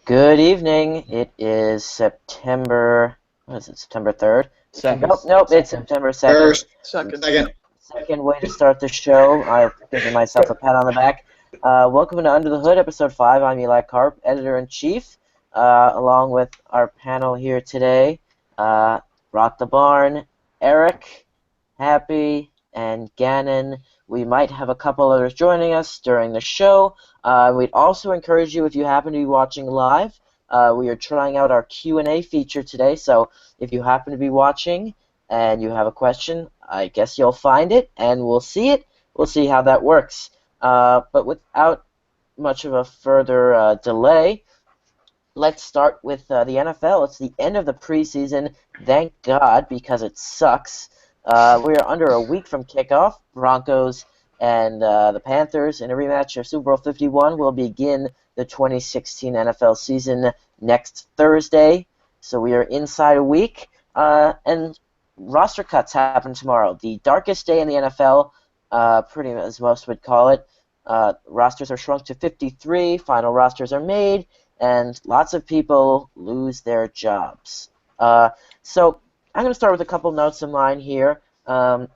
Good evening. It is September. What is it? September 3rd? Second. Nope. It's September 2nd. First, Second. second. Second way to start the show. I'm giving myself a pat on the back. Welcome to Under the Hood, episode 5. I'm Eli Karp, editor in chief, along with our panel here today. Rock the Barn, Eric, Happy, and Gannon. We might have a couple others joining us during the show. We'd also encourage you, if you happen to be watching live, we are trying out our Q&A feature today, so if you happen to be watching and you have a question, I guess you'll find it, and we'll see it. We'll see how that works. But without much of a further delay, let's start with the NFL. It's the end of the preseason, thank God, because it sucks. We are under a week from kickoff. Broncos and the Panthers in a rematch of Super Bowl 51 will begin the 2016 NFL season next Thursday. So we are inside a week. And roster cuts happen tomorrow. The darkest day in the NFL, pretty much as most would call it. Rosters are shrunk to 53. Final rosters are made. And lots of people lose their jobs. So I'm going to start with a couple notes of mine here. The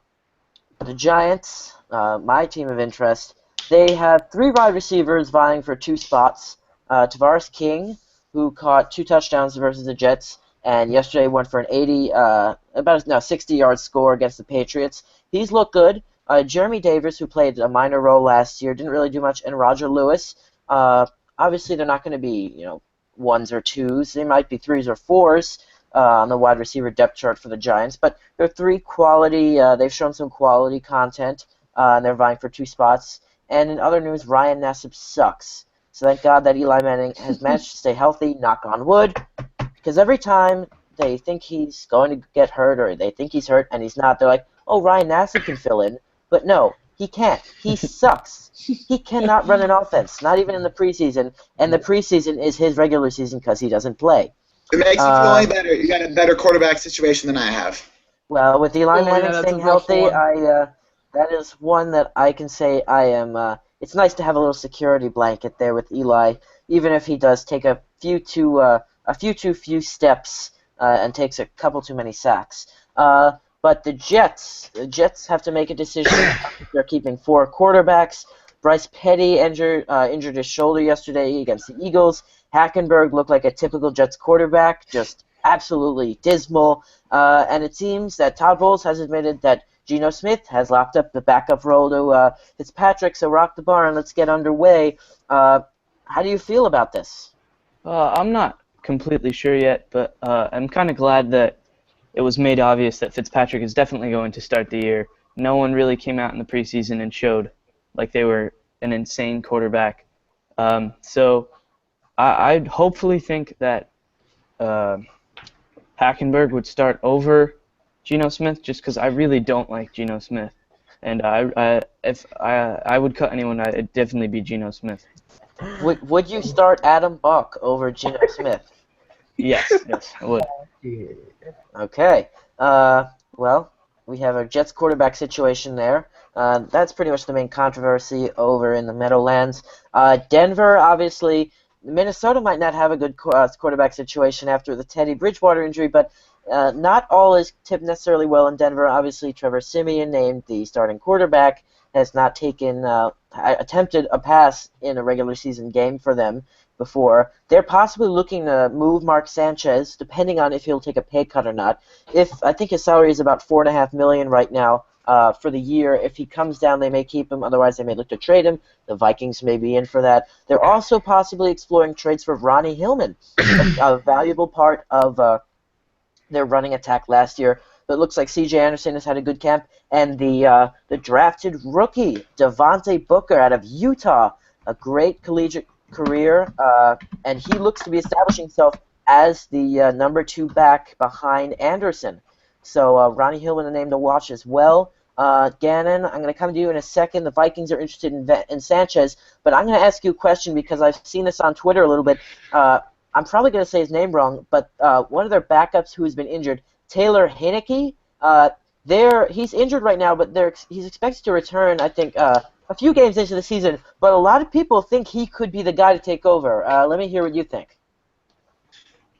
Giants, my team of interest, they have 3 wide receivers vying for 2 spots. Tavares King, who caught 2 touchdowns versus the Jets, and yesterday went for an 60-yard score against the Patriots. He's looked good. Jeremy Davis, who played a minor role last year, didn't really do much, and Roger Lewis. Obviously, they're not going to be, 1s or 2s. They might be 3s or 4s on the wide receiver depth chart for the Giants. But they're 3 quality. They've shown some quality content, and they're vying for 2 spots. And in other news, Ryan Nassib sucks. So thank God that Eli Manning has managed to stay healthy, knock on wood, because every time they think he's going to get hurt or they think he's hurt and he's not, they're like, oh, Ryan Nassib can fill in. But no, he can't. He sucks. He cannot run an offense, not even in the preseason. And the preseason is his regular season because he doesn't play. It makes you feel any better. You got a better quarterback situation than I have. Well, with Eli Manning that's staying a rough healthy, one. that is one that I can say I am. It's nice to have a little security blanket there with Eli, even if he does take a few too few steps and takes a couple too many sacks. But the Jets have to make a decision. They're keeping 4 quarterbacks. Bryce Petty injured his shoulder yesterday against the Eagles. Hackenberg looked like a typical Jets quarterback, just absolutely dismal. And it seems that Todd Bowles has admitted that Geno Smith has locked up the backup role to Fitzpatrick. So rock the barn, let's get underway. How do you feel about this? I'm not completely sure yet, but I'm kind of glad that it was made obvious that Fitzpatrick is definitely going to start the year. No one really came out in the preseason and showed like they were an insane quarterback. So I'd hopefully think that Hackenberg would start over Geno Smith just because I really don't like Geno Smith. And if I would cut anyone, it'd definitely be Geno Smith. Would you start Adam Buck over Geno Smith? Yes, I would. Okay. Well, we have a Jets quarterback situation there. That's pretty much the main controversy over in the Meadowlands. Denver, obviously, Minnesota might not have a good quarterback situation after the Teddy Bridgewater injury, but not all is tipped necessarily well in Denver. Obviously, Trevor Siemian, named the starting quarterback, has not attempted a pass in a regular season game for them before. They're possibly looking to move Mark Sanchez, depending on if he'll take a pay cut or not. I think his salary is about $4.5 million right now for the year. If he comes down, they may keep him. Otherwise, they may look to trade him. The Vikings may be in for that. They're also possibly exploring trades for Ronnie Hillman, a valuable part of their running attack last year. But it looks like C.J. Anderson has had a good camp, and the drafted rookie Devontae Booker out of Utah, a great collegiate career, and he looks to be establishing himself as the number 2 back behind Anderson. So Ronnie Hillman, a name to watch as well. Gannon, I'm going to come to you in a second. The Vikings are interested in Sanchez, but I'm going to ask you a question because I've seen this on Twitter a little bit. I'm probably going to say his name wrong, but one of their backups who has been injured, Taylor Heinicke, he's injured right now, but he's expected to return, I think, a few games into the season, but a lot of people think he could be the guy to take over. Let me hear what you think.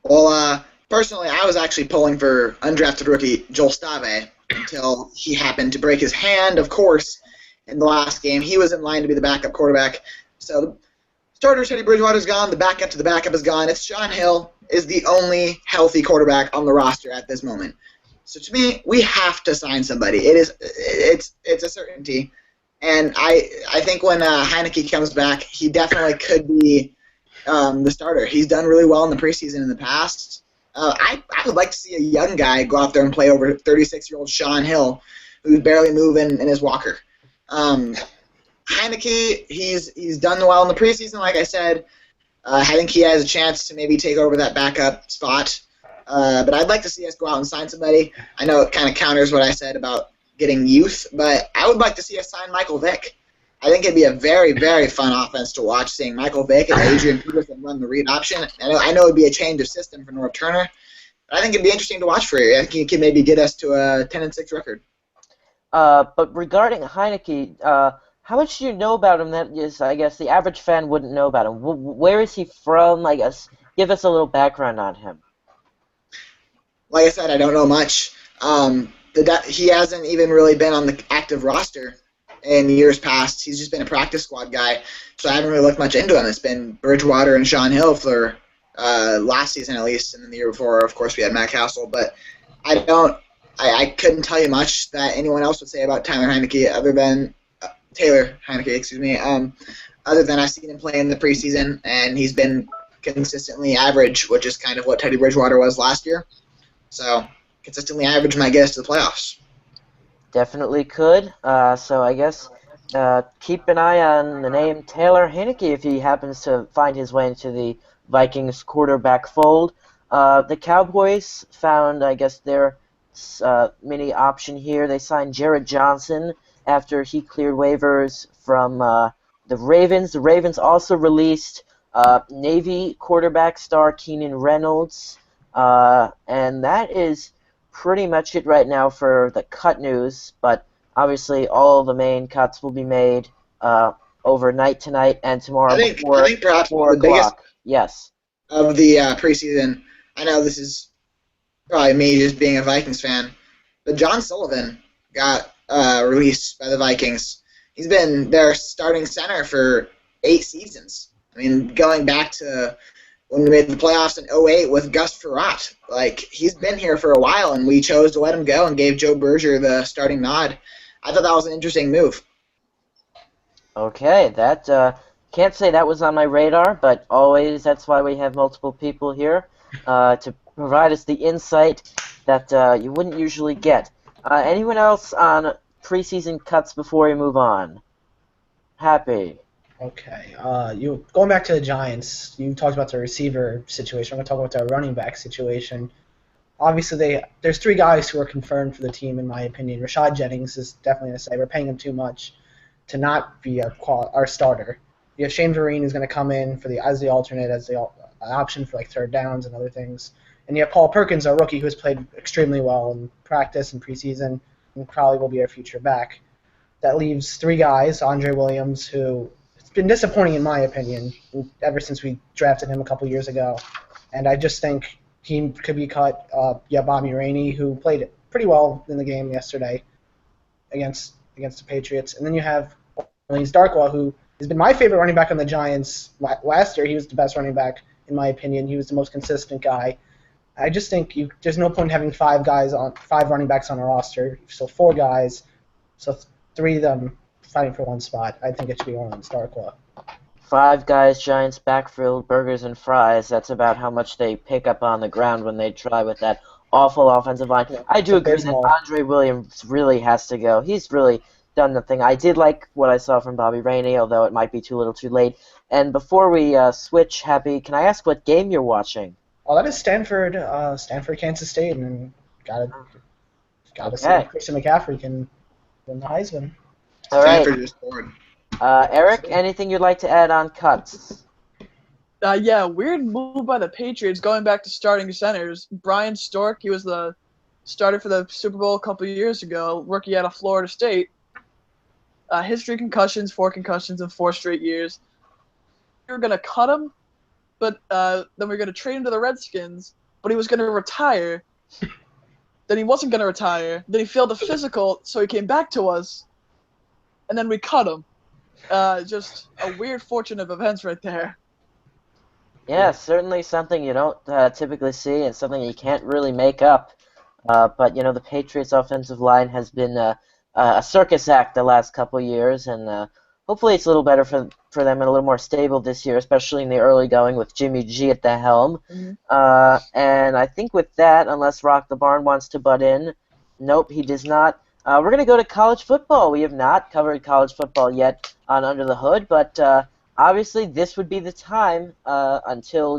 Well, personally, I was actually pulling for undrafted rookie Joel Stave until he happened to break his hand, of course, in the last game. He was in line to be the backup quarterback. So the starter, Teddy Bridgewater's gone. The backup to the backup is gone. It's Sean Hill is the only healthy quarterback on the roster at this moment. So to me, we have to sign somebody. It's a certainty. And I think when Heineke comes back, he definitely could be the starter. He's done really well in the preseason in the past. I would like to see a young guy go out there and play over 36-year-old Sean Hill, who's barely moving in his walker. Heineke, he's done well in the preseason, like I said. I think he has a chance to maybe take over that backup spot. But I'd like to see us go out and sign somebody. I know it kind of counters what I said about getting youth, but I would like to see us sign Michael Vick. I think it'd be a very, very fun offense to watch, seeing Michael Vick and Adrian Peterson run the read option. I know it'd be a change of system for Norv Turner, but I think it'd be interesting to watch for you. I think he could maybe get us to a 10-6 record. But regarding Heineke, how much do you know about him that is, I guess, the average fan wouldn't know about him? Where is he from? I guess, give us a little background on him. Like I said, I don't know much. He hasn't even really been on the active roster in years past. He's just been a practice squad guy, so I haven't really looked much into him. It's been Bridgewater and Sean Hill for last season at least, and then the year before, of course, we had Matt Castle. But I couldn't tell you much that anyone else would say about Taylor Heineke other than other than I've seen him play in the preseason, and he's been consistently average, which is kind of what Teddy Bridgewater was last year. So consistently average might get us to the playoffs. Definitely could. So I guess keep an eye on the name Taylor Heineke if he happens to find his way into the Vikings quarterback fold. The Cowboys found, I guess, their mini option here. They signed Jared Johnson after he cleared waivers from the Ravens. The Ravens also released Navy quarterback star Keenan Reynolds. And that is pretty much it right now for the cut news, but obviously all the main cuts will be made overnight tonight and tomorrow I think perhaps 4 the biggest o'clock. Yes. of the preseason, I know this is probably me just being a Vikings fan, but John Sullivan got released by the Vikings. He's been their starting center for 8 seasons. I mean, going back to when we made the playoffs in 2008 with Gus Frerotte. Like, he's been here for a while, and we chose to let him go and gave Joe Berger the starting nod. I thought that was an interesting move. Okay, that can't say that was on my radar, but always that's why we have multiple people here to provide us the insight that you wouldn't usually get. Anyone else on preseason cuts before we move on? Happy. Okay. You going back to the Giants, you talked about the receiver situation. I'm going to talk about the running back situation. Obviously, there's 3 guys who are confirmed for the team, in my opinion. Rashad Jennings is definitely going to say we're paying him too much to not be our starter. You have Shane Vereen who's going to come in as the alternate, as the option for like third downs and other things. And you have Paul Perkins, our rookie, who has played extremely well in practice and preseason and probably will be our future back. That leaves 3 guys, Andre Williams, who it's been disappointing in my opinion ever since we drafted him a couple years ago, and I just think he could be cut. Bobby Rainey, who played pretty well in the game yesterday against the Patriots, and then you have Orleans Darkwa, who has been my favorite running back on the Giants. Last year, he was the best running back in my opinion. He was the most consistent guy. I just think there's no point in having 5 running backs on a roster. So 4 guys, so 3 of them fighting for 1 spot. I think it should be Orleans Darkwa. 5 guys, Giants backfield, burgers and fries. That's about how much they pick up on the ground when they try with that awful offensive line. Yeah, I do agree that Andre Williams really has to go. He's really done the thing. I did like what I saw from Bobby Rainey, although it might be too little too late. And before we switch, Happy, can I ask what game you're watching? Well, that is Stanford, Kansas State, and gotta see if Christian McCaffrey can win the Heisman. All right. Stanford just scored. Eric, anything you'd like to add on cuts? Yeah, weird move by the Patriots going back to starting centers. Brian Stork, he was the starter for the Super Bowl a couple of years ago, rookie out of Florida State. History concussions, 4 concussions in 4 straight years. You're going to cut him? but then we were going to trade him to the Redskins, but he was going to retire. Then he wasn't going to retire. Then he failed the physical, so he came back to us, and then we cut him. Just a weird fortune of events right there. Yeah, certainly something you don't typically see, and something you can't really make up. But the Patriots' offensive line has been a circus act the last couple years, and hopefully it's a little better for them and a little more stable this year, especially in the early going with Jimmy G at the helm. And I think with that, unless Rock the Barn wants to butt in, nope, he does not. We're going to go to college football. We have not covered college football yet on Under the Hood, but obviously this would be the time until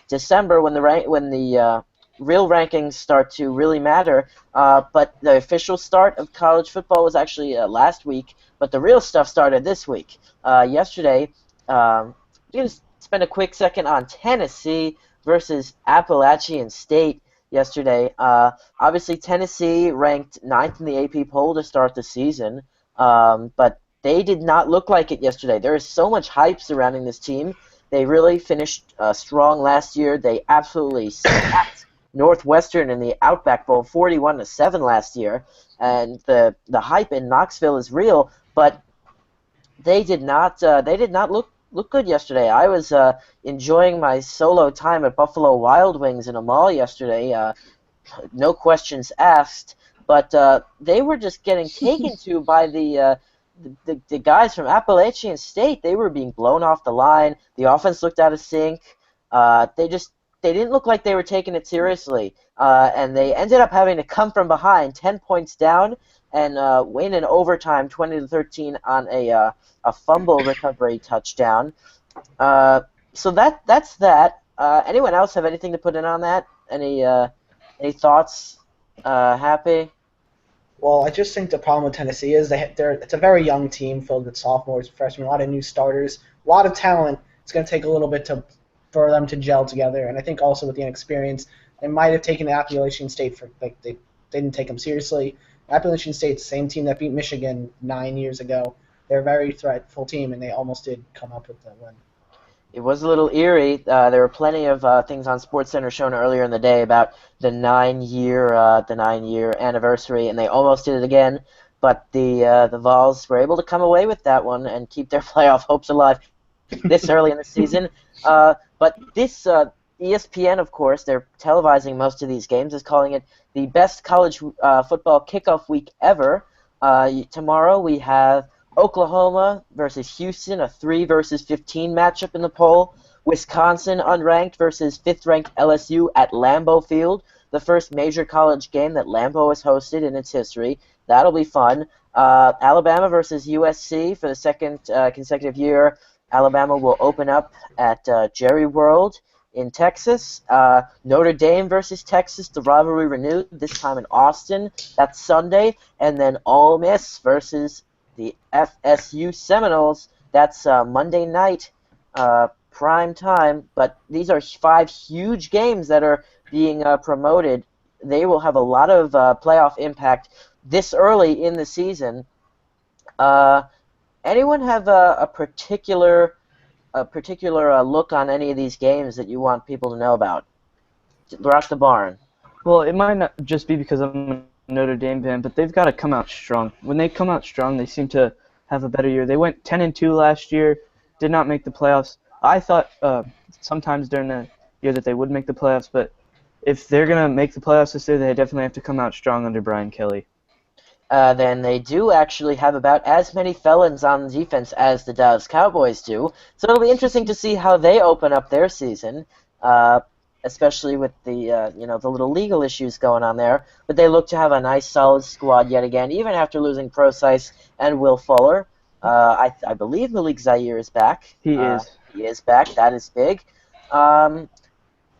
December when the real rankings start to really matter. But the official start of college football was actually last week, but the real stuff started this week. Yesterday, we're going to spend a quick second on Tennessee versus Appalachian State yesterday. Obviously, Tennessee ranked 9th in the AP poll to start the season, but they did not look like it yesterday. There is so much hype surrounding this team. They really finished strong last year. They absolutely smacked Northwestern in the Outback Bowl 41-7 last year, and the hype in Knoxville is real. But they did not look good yesterday. I was enjoying my solo time at Buffalo Wild Wings in a mall yesterday. No questions asked, but they were just getting taken to by the guys from Appalachian State. They were being blown off the line. The offense looked out of sync. They didn't look like they were taking it seriously, and they ended up having to come from behind, 10 points down, and win in overtime, 20-13 on a fumble recovery touchdown. So that's that. Anyone else have anything to put in on that? Any thoughts? Happy? Well, I just think the problem with Tennessee is it's a very young team filled with sophomores, freshmen, a lot of new starters, a lot of talent. It's going to take a little bit for them to gel together, and I think also with the inexperience, they might have taken the Appalachian State they didn't take them seriously. Appalachian State's the same team that beat Michigan 9 years ago. They're a very threatful team, and they almost did come up with the win. It was a little eerie. There were plenty of things on SportsCenter shown earlier in the day about the 9-year anniversary, and they almost did it again. But the Vols were able to come away with that one and keep their playoff hopes alive this early in the season. But this ESPN, of course, they're televising most of these games, is calling it the best college football kickoff week ever. Tomorrow we have Oklahoma versus Houston, a 3 versus 15 matchup in the poll. Wisconsin, unranked, versus 5th-ranked LSU at Lambeau Field, the first major college game that Lambeau has hosted in its history. That'll be fun. Alabama versus USC for the second consecutive year. Alabama will open up at Jerry World in Texas. Notre Dame versus Texas, the rivalry renewed, this time in Austin. That's Sunday. And then Ole Miss versus the FSU Seminoles. That's Monday night, prime time. But these are 5 huge games that are being promoted. They will have a lot of playoff impact this early in the season. Anyone have a particular look on any of these games that you want people to know about? Rock the Barn. Well, it might not just be because I'm a Notre Dame fan, but they've got to come out strong. When they come out strong, they seem to have a better year. They went 10-2 last year, did not make the playoffs. I thought sometimes during the year that they would make the playoffs, but if they're going to make the playoffs this year, they definitely have to come out strong under Brian Kelly. Then they do actually have about as many felons on defense as the Dallas Cowboys do. So it'll be interesting to see how they open up their season, especially with the the little legal issues going on there. But they look to have a nice, solid squad yet again, even after losing Procise and Will Fuller. I believe Malik Zaire is back. He is. He is back. That is big.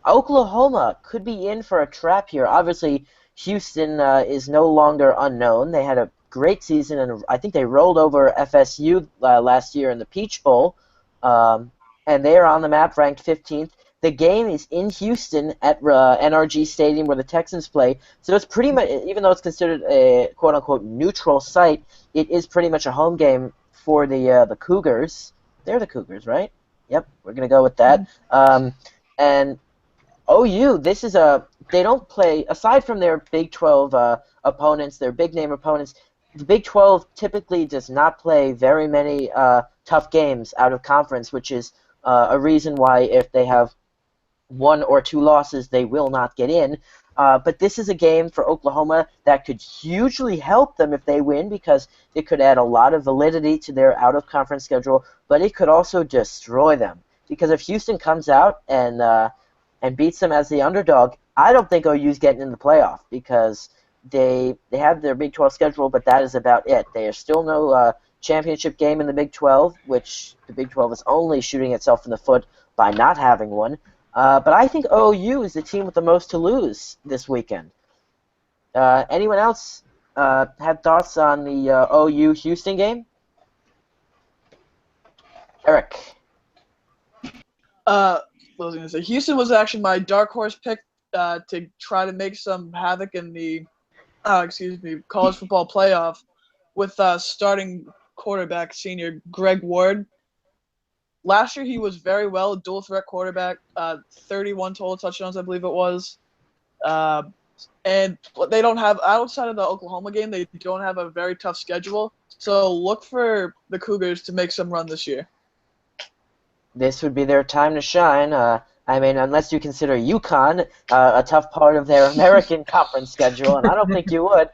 Oklahoma could be in for a trap here. Obviously, Houston is no longer unknown. They had a great season, and I think they rolled over FSU last year in the Peach Bowl, and they are on the map, ranked 15th. The game is in Houston at NRG Stadium where the Texans play, so it's pretty much, even though it's considered a quote-unquote neutral site, it is pretty much a home game for the Cougars. They're the Cougars, right? Yep, we're gonna go with that. And OU, they don't play aside from their Big 12 opponents, their big name opponents. The Big 12 typically does not play very many tough games out of conference, which is a reason why if they have one or two losses, they will not get in. But this is a game for Oklahoma that could hugely help them if they win because it could add a lot of validity to their out-of-conference schedule, but it could also destroy them. Because if Houston comes out and beats them as the underdog, I don't think OU's getting in the playoff because they have their Big 12 schedule, but that is about it. There's still no championship game in the Big 12, which the Big 12 is only shooting itself in the foot by not having one. But I think OU is the team with the most to lose this weekend. Anyone else have thoughts on the OU Houston game? Eric. What was I going to say? Houston was actually my dark horse pick to try to make some havoc in the college football playoff with starting quarterback senior Greg Ward. Last year he was very well, dual threat quarterback, 31 total touchdowns, I believe it was. And they don't have, outside of the Oklahoma game, they don't have a very tough schedule. So look for the Cougars to make some run this year. This would be their time to shine. I mean, unless you consider UConn a tough part of their American Conference schedule, and I don't think you would.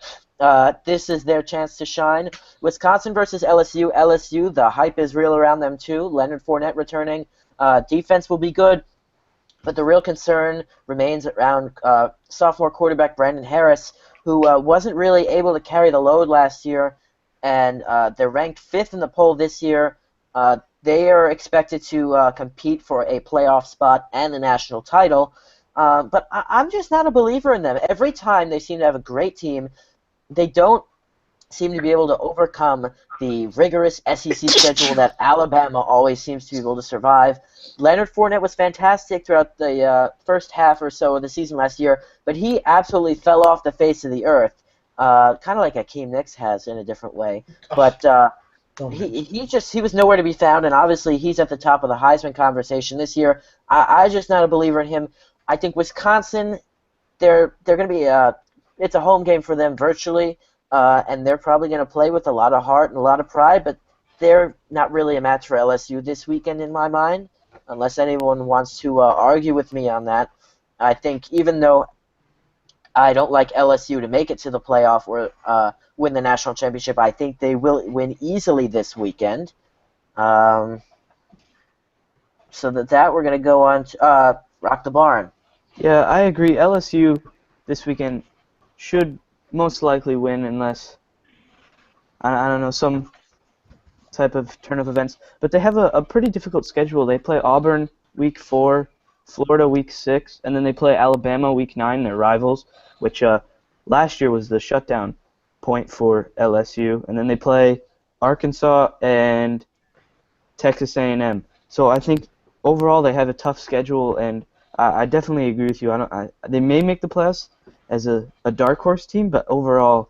This is their chance to shine. Wisconsin versus LSU. LSU, the hype is real around them too. Leonard Fournette returning. Defense will be good, but the real concern remains around sophomore quarterback Brandon Harris, who wasn't really able to carry the load last year, and they're ranked 5th in the poll this year. They are expected to compete for a playoff spot and the national title, but I'm just not a believer in them. Every time they seem to have a great team, they don't seem to be able to overcome the rigorous SEC schedule that Alabama always seems to be able to survive. Leonard Fournette was fantastic throughout the first half or so of the season last year, but he absolutely fell off the face of the earth, kind of like Akeem Nicks has in a different way. But he was nowhere to be found, and obviously he's at the top of the Heisman conversation this year. I'm just not a believer in him. I think Wisconsin, they're going to be it's a home game for them virtually, and they're probably going to play with a lot of heart and a lot of pride, but they're not really a match for LSU this weekend in my mind, unless anyone wants to argue with me on that. I think even though I don't like LSU to make it to the playoff or win the national championship, I think they will win easily this weekend. So that we're going to go on to Rock the Barn. Yeah, I agree. LSU this weekend should most likely win unless, I don't know, some type of turn of events. But they have a pretty difficult schedule. They play Auburn week 4, Florida week 6, and then they play Alabama week 9, their rivals, which last year was the shutdown point for LSU. And then they play Arkansas and Texas A&M. So I think overall they have a tough schedule, and I definitely agree with you. They may make the playoffs as a dark horse team, but overall,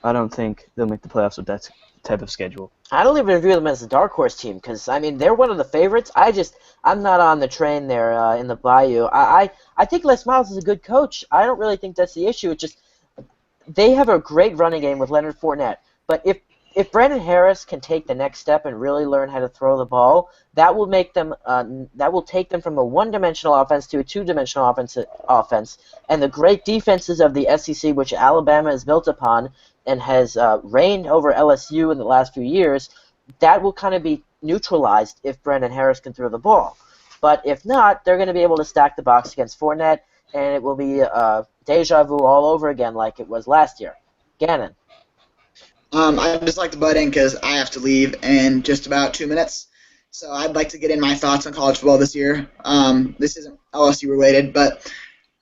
I don't think they'll make the playoffs with that type of schedule. I don't even view them as a dark horse team because, I mean, they're one of the favorites. I'm not on the train there in the Bayou. I think Les Miles is a good coach. I don't really think that's the issue. It's just they have a great running game with Leonard Fournette. But if Brandon Harris can take the next step and really learn how to throw the ball, that will make them that will take them from a one-dimensional offense to a two-dimensional offense. And the great defenses of the SEC, which Alabama is built upon and has reigned over LSU in the last few years, that will kind of be neutralized if Brandon Harris can throw the ball. But if not, they're going to be able to stack the box against Fournette, and it will be deja vu all over again like it was last year. Gannon. I'd just like to butt in because I have to leave in just about 2 minutes. So I'd like to get in my thoughts on college football this year. This isn't LSU related, but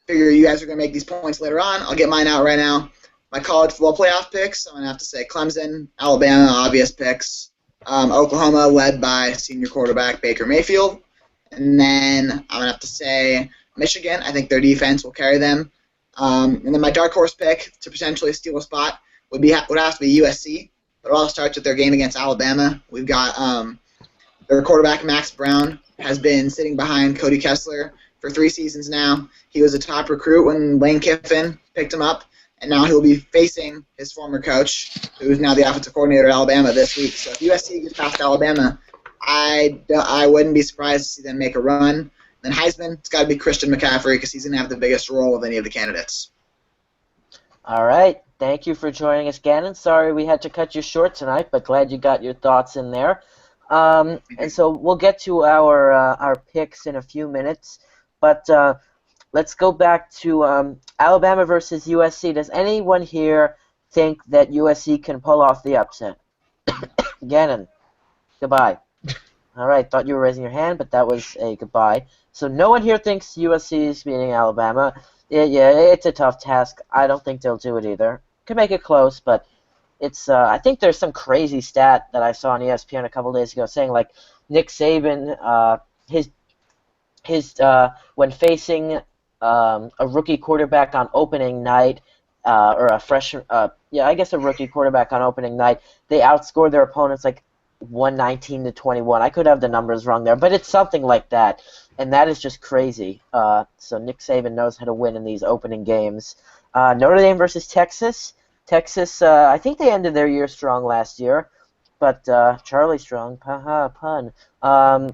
figure you guys are going to make these points later on. I'll get mine out right now. My college football playoff picks, I'm going to have to say Clemson, Alabama, obvious picks. Oklahoma, led by senior quarterback Baker Mayfield. And then I'm going to have to say Michigan. I think their defense will carry them. And then my dark horse pick to potentially steal a spot would have to be USC. But it all starts with their game against Alabama. We've got Their quarterback, Max Brown, has been sitting behind Cody Kessler for 3 seasons now. He was a top recruit when Lane Kiffin picked him up, and now he'll be facing his former coach, who's now the offensive coordinator at Alabama this week. So if USC gets past Alabama, I wouldn't be surprised to see them make a run. Then Heisman, it's got to be Christian McCaffrey because he's going to have the biggest role of any of the candidates. All right. Thank you for joining us, Gannon. Sorry we had to cut you short tonight, but glad you got your thoughts in there. And so we'll get to our picks in a few minutes, but let's go back to Alabama versus USC. Does anyone here think that USC can pull off the upset? Gannon, goodbye. All right, thought you were raising your hand, but that was a goodbye. So no one here thinks USC is beating Alabama. Yeah, it's a tough task. I don't think they'll do it either. Could make it close, but it's. I think there's some crazy stat that I saw on ESPN a couple days ago saying like Nick Saban, his when facing a rookie quarterback on opening night, or a rookie quarterback on opening night, they outscored their opponents like 119-21. I could have the numbers wrong there, but it's something like that, and that is just crazy. So Nick Saban knows how to win in these opening games. Notre Dame versus Texas. Texas, I think they ended their year strong last year, but Charlie Strong, pun. Wow.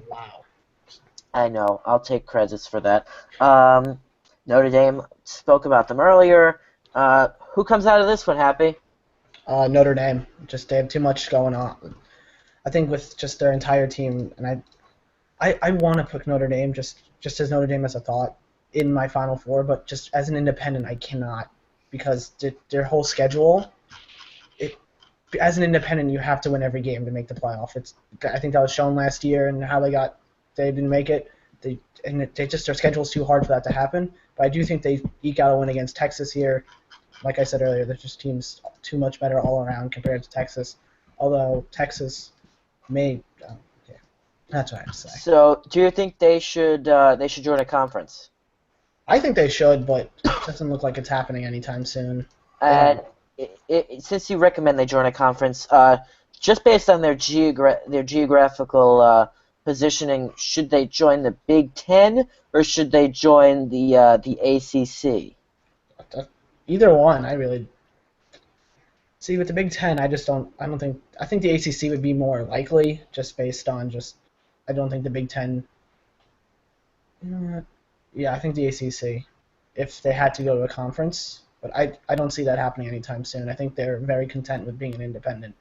I know. I'll take credits for that. Notre Dame, spoke about them earlier. Who comes out of this one, Happy? Notre Dame. Just they have too much going on. I think with just their entire team, and I want to pick Notre Dame just as Notre Dame as a thought in my Final Four, but just as an independent, I cannot because their whole schedule. As an independent, you have to win every game to make the playoff. I think that was shown last year and how they didn't make it. Their schedule's too hard for that to happen. But I do think they eke out a win against Texas here. Like I said earlier, they're just teams too much better all around compared to Texas. Although Texas may, that's what I have to say. So, do you think they should join a conference? I think they should, but it doesn't look like it's happening anytime soon. And since you recommend they join a conference, just based on their geographical positioning, should they join the Big Ten or should they join the ACC? Either one, I really. See, with the Big Ten, I think the ACC would be more likely, just based on I don't think the Big Ten. Yeah, I think the ACC, if they had to go to a conference, but I don't see that happening anytime soon. I think they're very content with being an independent.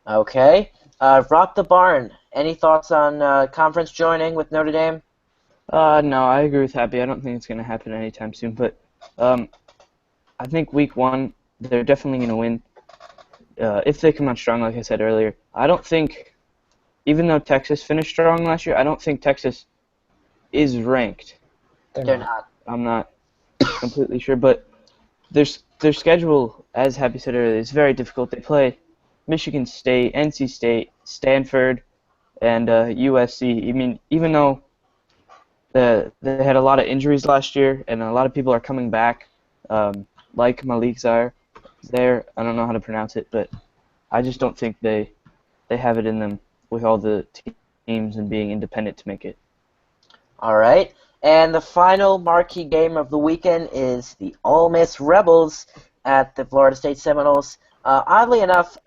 Okay. Rock the Barn, any thoughts on conference joining with Notre Dame? No, I agree with Happy. I don't think it's going to happen anytime soon, but I think week one, they're definitely going to win. If they come out strong, like I said earlier, I don't think, even though Texas finished strong last year, I don't think Texas is ranked. They're not. I'm not completely sure, but their schedule, as Happy said earlier, is very difficult. They play Michigan State, NC State, Stanford, and USC. I mean, even though they had a lot of injuries last year, and a lot of people are coming back, like Malik Zaire. I don't know how to pronounce it, but I just don't think they have it in them with all the teams and being independent to make it. All right. And the final marquee game of the weekend is the Ole Miss Rebels at the Florida State Seminoles. Oddly enough,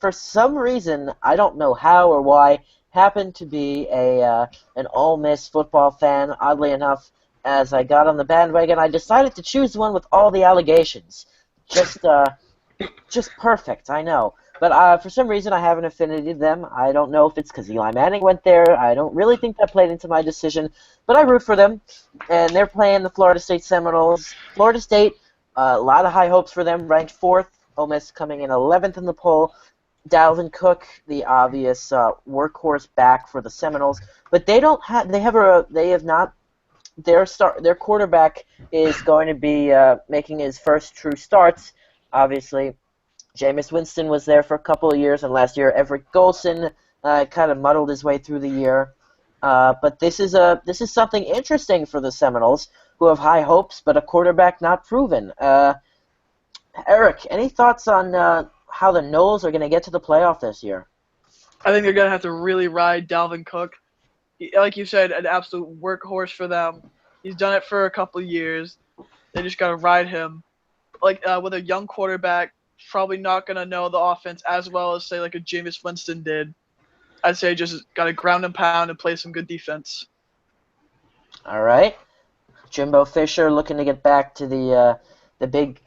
for some reason, I don't know how or why, happen to be an Ole Miss football fan. Oddly enough, as I got on the bandwagon, I decided to choose one with all the allegations. Just perfect, I know. But for some reason, I have an affinity to them. I don't know if it's because Eli Manning went there. I don't really think that played into my decision. But I root for them, and they're playing the Florida State Seminoles. Florida State, a lot of high hopes for them, ranked 4th. Ole Miss coming in 11th in the poll. Dalvin Cook, the obvious workhorse back for the Seminoles. But their quarterback is going to be making his first true starts, obviously. Jameis Winston was there for a couple of years, and last year Everett Golson kind of muddled his way through the year. But this is something interesting for the Seminoles, who have high hopes, but a quarterback not proven. Eric, any thoughts on how the Noles are going to get to the playoff this year? I think they're gonna have to really ride Dalvin Cook. Like you said, an absolute workhorse for them. He's done it for a couple of years. They just gotta ride him. Like with a young quarterback, probably not gonna know the offense as well as say like a Jameis Winston did. I'd say just gotta ground and pound and play some good defense. All right. Jimbo Fisher looking to get back to the big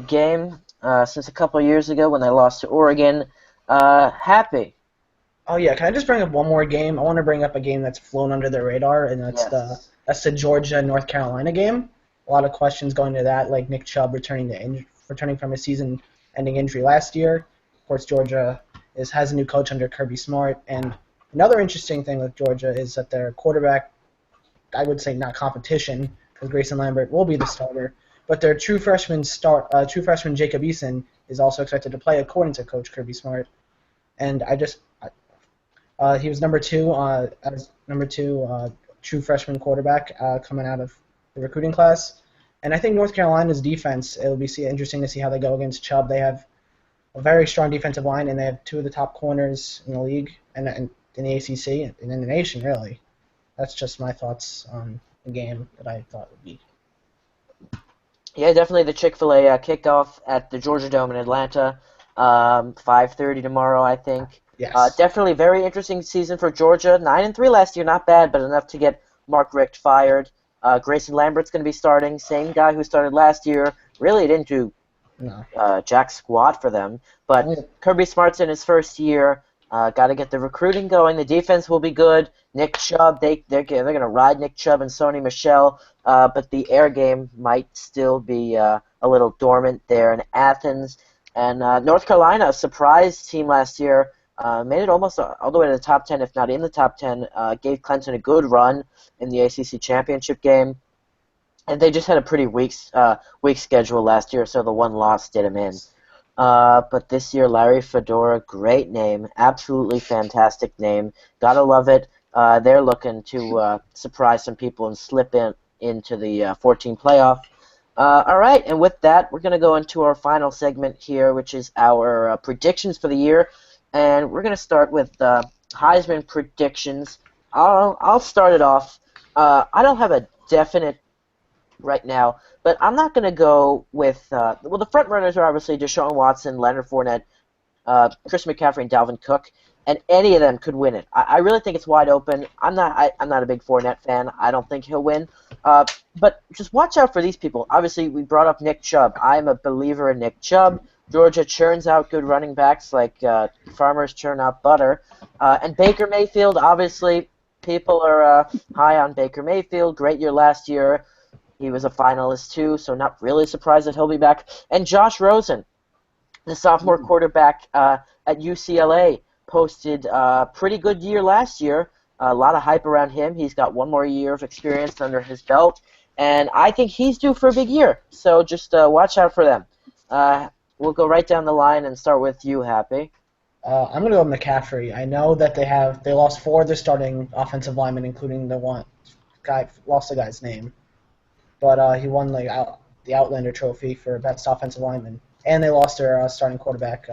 game since a couple of years ago when they lost to Oregon. Happy. Oh yeah, can I just bring up one more game? I want to bring up a game that's flown under the radar, and Yes. that's the Georgia North Carolina game. A lot of questions going to that, like Nick Chubb returning from a season-ending injury last year. Of course, Georgia has a new coach under Kirby Smart, and another interesting thing with Georgia is that their quarterback, I would say not competition, because Grayson Lambert will be the starter, but their true freshman Jacob Eason is also expected to play according to Coach Kirby Smart, and he was number two true freshman quarterback coming out of the recruiting class. And I think North Carolina's defense, it'll be interesting to see how they go against Chubb. They have a very strong defensive line, and they have two of the top corners in the league and in the ACC and in the nation, really. That's just my thoughts on the game that I thought would be. Yeah, definitely the Chick-fil-A kickoff at the Georgia Dome in Atlanta. 5:30 tomorrow, I think. Yes. Definitely very interesting season for Georgia. 9-3 last year, not bad, but enough to get Mark Richt fired. Grayson Lambert's going to be starting, same guy who started last year. Really didn't do No. jack squat for them, but Yeah. Kirby Smart's in his first year. Got to get the recruiting going. The defense will be good. Nick Chubb, they're going to ride Nick Chubb and Sony Michel, but the air game might still be a little dormant there in Athens. And North Carolina, a surprise team last year, made it almost all the way to the top 10, if not in the top 10. Gave Clemson a good run in the ACC championship game, and they just had a pretty weak schedule last year, so the one loss did them in. But this year, Larry Fedora, great name, absolutely fantastic name. Gotta love it. They're looking to surprise some people and slip into the 14 playoff. All right, and with that, we're going to go into our final segment here, which is our predictions for the year. And we're going to start with Heisman predictions. I'll start it off. I don't have a definite right now, but I'm not going to go with the front runners are obviously Deshaun Watson, Leonard Fournette, Chris McCaffrey, and Dalvin Cook, and any of them could win it. I really think it's wide open. I'm not a big Fournette fan. I don't think he'll win. But just watch out for these people. Obviously, we brought up Nick Chubb. I'm a believer in Nick Chubb. Georgia churns out good running backs like farmers churn out butter. And Baker Mayfield, obviously, people are high on Baker Mayfield. Great year last year. He was a finalist too, so not really surprised that he'll be back. And Josh Rosen, the sophomore quarterback at UCLA, posted a pretty good year last year. A lot of hype around him. He's got one more year of experience under his belt, and I think he's due for a big year. So just watch out for them. We'll go right down the line and start with you, Happy. I'm going to go with McCaffrey. I know that they lost four of their starting offensive linemen, including the one guy, lost the guy's name. But he won the Outlander Trophy for best offensive lineman, and they lost their starting quarterback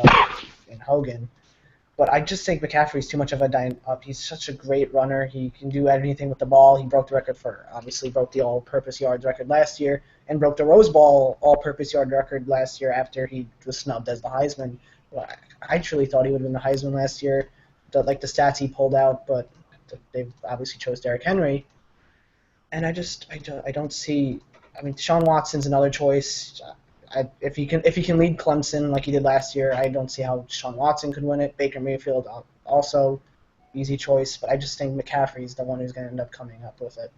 in Hogan. But I just think McCaffrey's too much of a he's such a great runner. He can do anything with the ball. He broke the record obviously broke the all-purpose yards record last year, and broke the Rose Bowl all-purpose yard record last year after he was snubbed as the Heisman. Well, I truly thought he would have been the Heisman last year. The stats he pulled out, but they obviously chose Derrick Henry. And I don't see. I mean, Deshaun Watson's another choice. If he can lead Clemson like he did last year, I don't see how Deshaun Watson could win it. Baker Mayfield also easy choice, but I just think McCaffrey's the one who's going to end up coming up with it.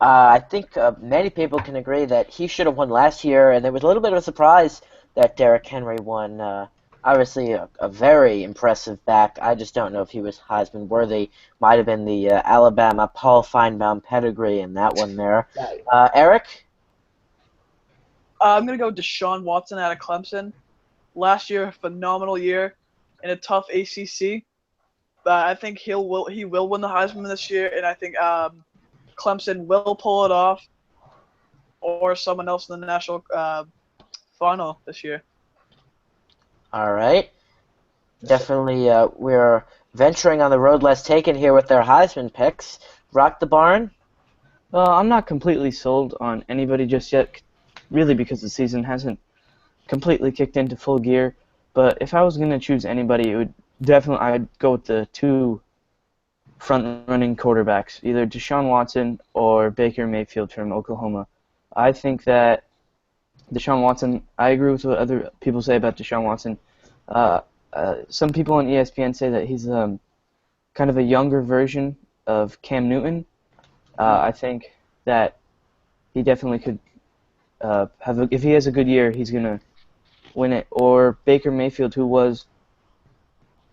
I think many people can agree that he should have won last year, and there was a little bit of a surprise that Derrick Henry won. Obviously, a very impressive back. I just don't know if he was Heisman worthy. Might have been the Alabama Paul Feinbaum pedigree in that one there. Eric? I'm going to go Deshaun Watson out of Clemson. Last year, a phenomenal year in a tough ACC. But I think he will win the Heisman this year, and I think Clemson will pull it off, or someone else in the national final this year. All right. Definitely, we're venturing on the road less taken here with their Heisman picks. Rock the barn? I'm not completely sold on anybody just yet, really because the season hasn't completely kicked into full gear. But if I was going to choose anybody, it would definitely I'd go with the two front-running quarterbacks, either Deshaun Watson or Baker Mayfield from Oklahoma. I think that Deshaun Watson, I agree with what other people say about Deshaun Watson. Some people on ESPN say that he's kind of a younger version of Cam Newton. I think that he definitely could if he has a good year, he's going to win it. Or Baker Mayfield,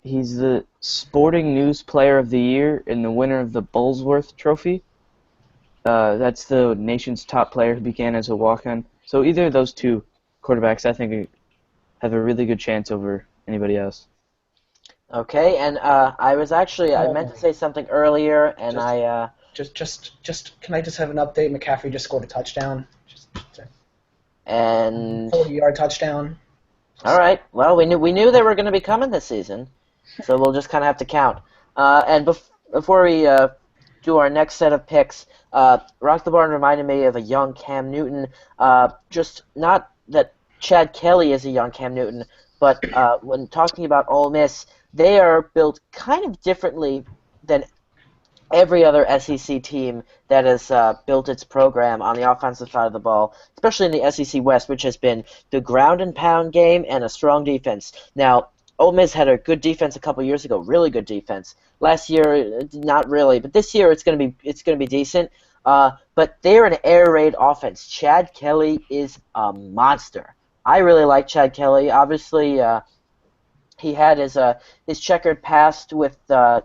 he's the Sporting News Player of the Year and the winner of the Bullsworth Trophy. That's the nation's top player who began as a walk-on. So either of those two quarterbacks, I think, have a really good chance over anybody else. Okay, and I meant to say something earlier, and Can I just have an update? McCaffrey just scored a touchdown. And 40-yard touchdown. All right. Well, we knew they were going to be coming this season, so we'll just kind of have to count. And before we do our next set of picks, Rock the Barn reminded me of a young Cam Newton. Just not that Chad Kelly is a young Cam Newton, but when talking about Ole Miss, they are built kind of differently than every other SEC team that has built its program on the offensive side of the ball, especially in the SEC West, which has been the ground and pound game and a strong defense. Now, Ole Miss had a good defense a couple years ago, really good defense. Last year, not really, but this year it's going to be decent. But they're an air raid offense. Chad Kelly is a monster. I really like Chad Kelly. Obviously, he had his checkered past with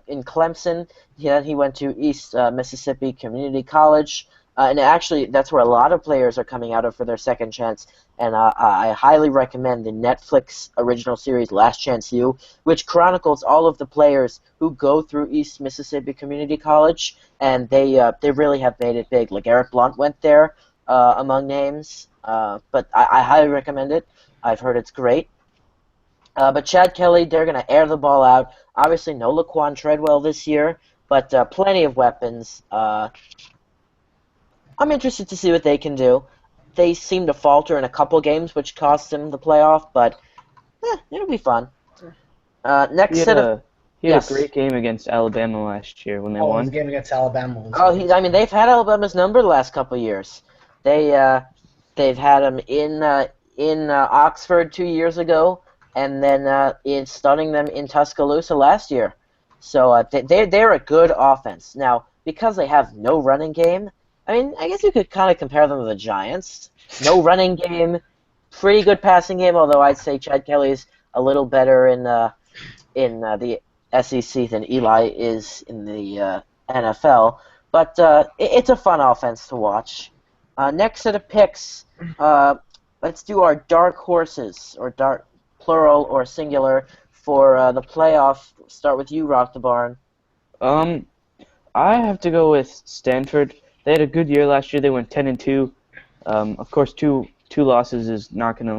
in Clemson. Then he went to East Mississippi Community College, and actually that's where a lot of players are coming out of for their second chance. And I highly recommend the Netflix original series Last Chance U, which chronicles all of the players who go through East Mississippi Community College, and they really have made it big. Like Eric Blunt went there among names, but I highly recommend it. I've heard it's great. But Chad Kelly, they're going to air the ball out. Obviously, no Laquan Treadwell this year, but plenty of weapons. I'm interested to see what they can do. They seem to falter in a couple games, which cost them the playoff, but it'll be fun. He had a great game against Alabama last year when they won. His game against Alabama. They've had Alabama's number the last couple years. They've had him in Oxford 2 years ago, and then in stunning them in Tuscaloosa last year. So they're a good offense. Now, because they have no running game, I guess you could kind of compare them to the Giants. No running game, pretty good passing game, although I'd say Chad Kelly's a little better in the SEC than Eli is in the NFL. But it's a fun offense to watch. Next set of picks, let's do our dark horses, or dark plural or singular, for the playoff. Start with you, Rock the Barn. I have to go with Stanford. They had a good year last year. They went 10-2. Of course, two losses is not going to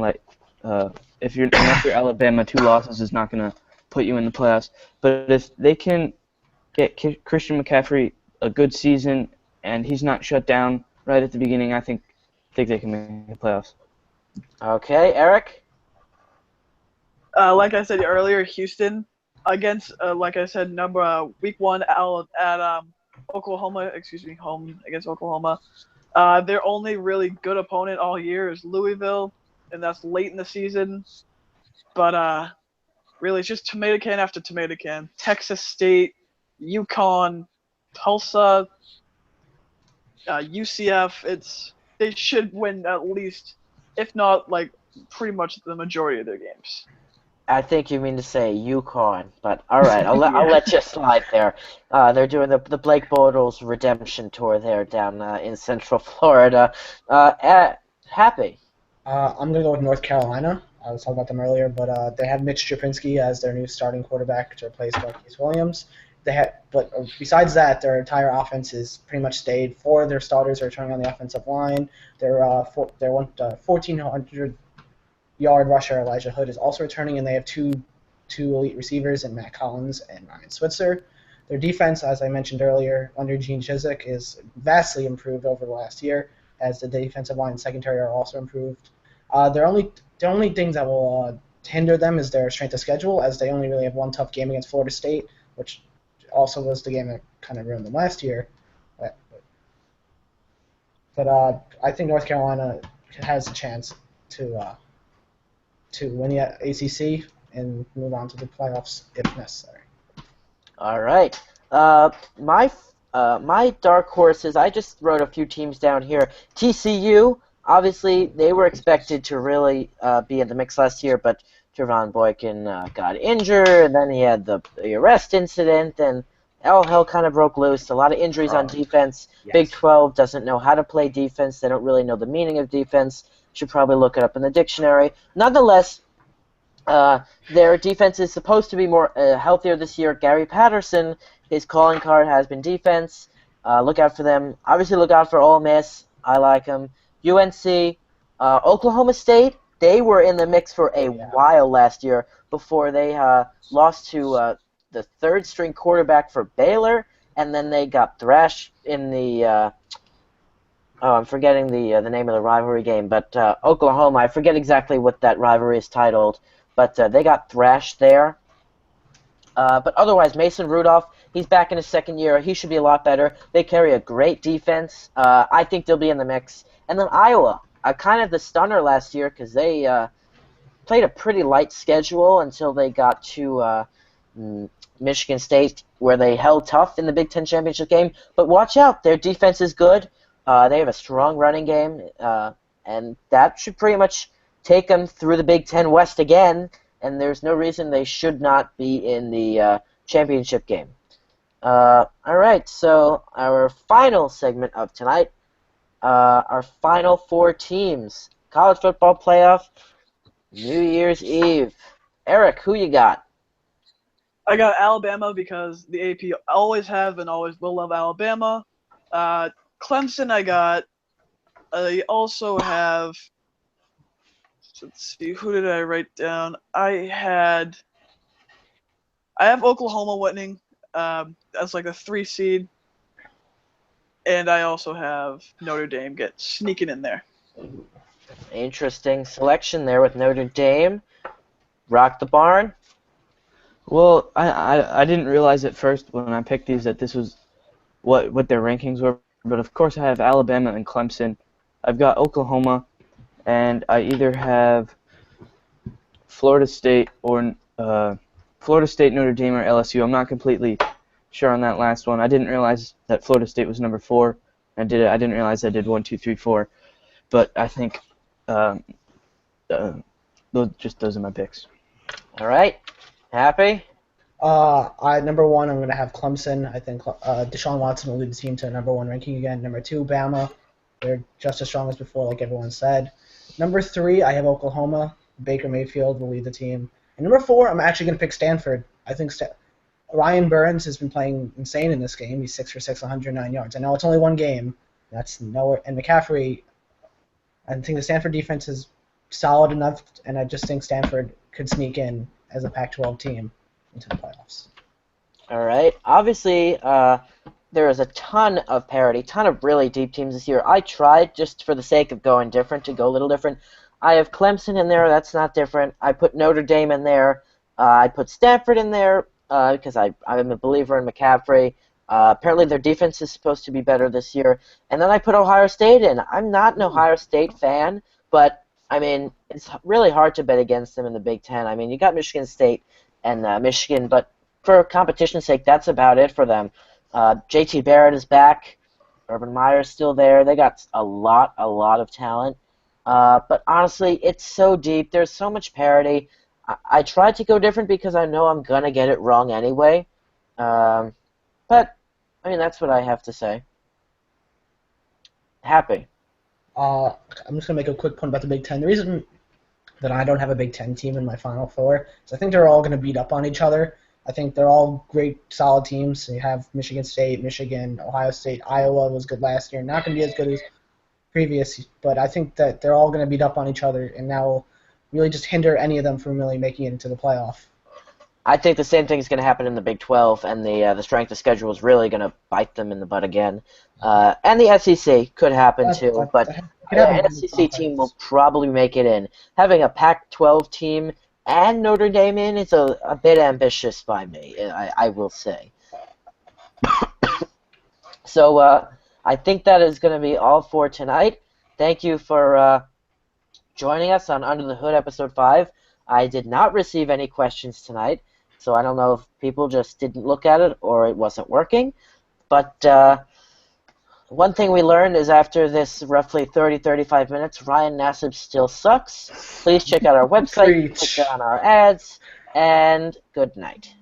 unless you're Alabama, 2 losses is not going to put you in the playoffs. But if they can get Christian McCaffrey a good season and he's not shut down right at the beginning, I think they can make the playoffs. Okay, Eric? Like I said earlier, Houston against, like I said, week 1 out at Oklahoma. Home against Oklahoma. Their only really good opponent all year is Louisville, and that's late in the season. But really, it's just tomato can after tomato can. Texas State, UConn, Tulsa, UCF. They should win at least, if not pretty much the majority of their games. I think you mean to say UConn, but all right, I'll let you slide there. They're doing the Blake Bortles redemption tour there down in Central Florida. Happy. I'm gonna go with North Carolina. I was talking about them earlier, but they have Mitch Trubisky as their new starting quarterback to replace Marquise Williams. But besides that, their entire offense is pretty much stayed. 4 of their starters are returning on the offensive line. Their 1,400-yard rusher Elijah Hood is also returning, and they have 2 two elite receivers in Matt Collins and Ryan Switzer. Their defense, as I mentioned earlier, under Gene Chizik, is vastly improved over the last year, as the defensive line and secondary are also improved. The only things that will hinder them is their strength of schedule, as they only really have one tough game against Florida State, which also was the game that kind of ruined them last year. But I think North Carolina has a chance to win the ACC and move on to the playoffs if necessary. All right. My dark horses, I just wrote a few teams down here. TCU, obviously, they were expected to really be in the mix last year, but Javon Boykin got injured, and then he had the arrest incident, and all hell kind of broke loose. A lot of injuries on defense. Yes. Big 12 doesn't know how to play defense. They don't really know the meaning of defense. Should probably look it up in the dictionary. Nonetheless, their defense is supposed to be more healthier this year. Gary Patterson, his calling card has been defense. Look out for them. Obviously, look out for Ole Miss. I like them. UNC, Oklahoma State, they were in the mix for a while last year before they lost to the third-string quarterback for Baylor, and then they got thrashed in the I'm forgetting the name of the rivalry game, but Oklahoma, I forget exactly what that rivalry is titled, but they got thrashed there. But otherwise, Mason Rudolph, he's back in his second year. He should be a lot better. They carry a great defense. I think they'll be in the mix. And then Iowa, kind of the stunner last year because they played a pretty light schedule until they got to Michigan State, where they held tough in the Big Ten championship game. But watch out, their defense is good. They have a strong running game, and that should pretty much take them through the Big Ten West again, and there's no reason they should not be in the championship game. All right, so our final segment of tonight, our final four teams, college football playoff, New Year's Eve. Eric, who you got? I got Alabama because the AP always have and always will love Alabama. Clemson I got. I also have, let's see, who did I write down? I have Oklahoma winning as like a 3 seed. And I also have Notre Dame sneaking in there. Interesting selection there with Notre Dame. Rock the barn. Well, I didn't realize at first when I picked these that this was what their rankings were, but of course I have Alabama and Clemson. I've got Oklahoma, and I either have Florida State or Florida State, Notre Dame, or LSU. I'm not completely sure on that last one. I didn't realize that Florida State was number 4. I didn't realize I did 1, 2, 3, 4. But I think those are my picks. All right. Happy? Number 1, I'm going to have Clemson. I think Deshaun Watson will lead the team to number 1 ranking again. Number 2, Bama. They're just as strong as before, like everyone said. Number 3, I have Oklahoma. Baker Mayfield will lead the team. And number 4, I'm actually going to pick Stanford. I think Ryan Burns has been playing insane in this game. He's 6 for 6, 109 yards. I know it's only one game. That's nowhere. And McCaffrey, I think the Stanford defense is solid enough, and I just think Stanford could sneak in as a Pac-12 team into the playoffs. All right. Obviously, there is a ton of parity, ton of really deep teams this year. I tried, just for the sake of going different, to go a little different. I have Clemson in there. That's not different. I put Notre Dame in there. I put Stanford in there because I'm a believer in McCaffrey. Apparently their defense is supposed to be better this year. And then I put Ohio State in. I'm not an Ohio State fan, but, I mean, it's really hard to bet against them in the Big Ten. I mean, you got Michigan State and Michigan, but for competition's sake, that's about it for them. J.T. Barrett is back. Urban Meyer's still there. They got a lot of talent. But honestly, it's so deep. There's so much parity. I tried to go different because I know I'm going to get it wrong anyway. But, I mean, that's what I have to say. Happy. I'm just going to make a quick point about the Big Ten. The reason that I don't have a Big Ten team in my Final Four is I think they're all going to beat up on each other. I think they're all great, solid teams. You have Michigan State, Michigan, Ohio State, Iowa was good last year. Not going to be as good as previous, but I think that they're all going to beat up on each other, and that will really just hinder any of them from really making it into the playoff. I think the same thing is going to happen in the Big 12, and the strength of schedule is really going to bite them in the butt again. And the SEC could happen too, but an SEC team will probably make it in. Having a Pac-12 team and Notre Dame in is a bit ambitious by me, I will say. So I think that is going to be all for tonight. Thank you for joining us on Under the Hood Episode 5. I did not receive any questions tonight, so I don't know if people just didn't look at it or it wasn't working. But one thing we learned is after this roughly 30-35 minutes, Ryan Nassib still sucks. Please check out our website, click on our ads, and good night.